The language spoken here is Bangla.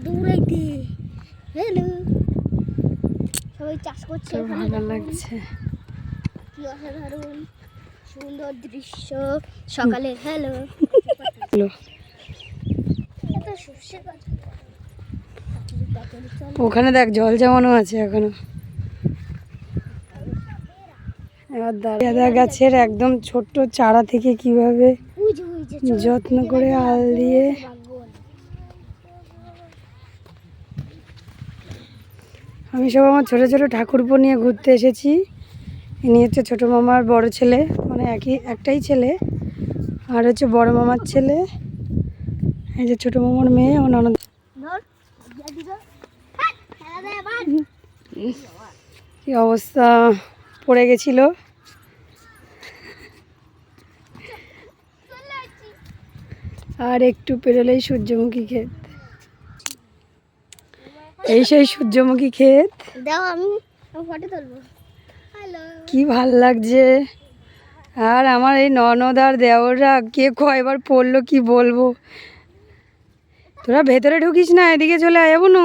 দৌড়াইতে। হ্যালো, সবাই চাষ করছে, ভালো লাগছে। কি অসাধারণ সুন্দর দৃশ্য সকালে। হ্যালো, ওখানে দেখ জল জমানো আছে এখনো। এবার দাদা গাছের একদম ছোট্ট চারা থেকে কিভাবে যত্ন করে আল দিয়ে আমি সব আমার ছোট ছোট ঠাকুরপো নিয়ে ঘুরতে এসেছি। ইনি হচ্ছে ছোটো মামার বড় ছেলে, মানে একটাই ছেলে, আর হচ্ছে বড় মামার ছেলে, এই যে ছোটো মামার মেয়ে ও ননদ। কি অবস্থা, পড়ে গেছিল। আর একটু পেরোলেই সূর্যমুখী ক্ষেত। এই সেই সূর্যমুখী ক্ষেত। দাও আমি ফটো তুলবো। কি ভাল লাগছে। আর আমার এই ননদ আর দেওররা কে কয়বার পড়লো কি বলবো। তোরা ভেতরে ঢুকিস না, এদিকে চলে আয় বুনু।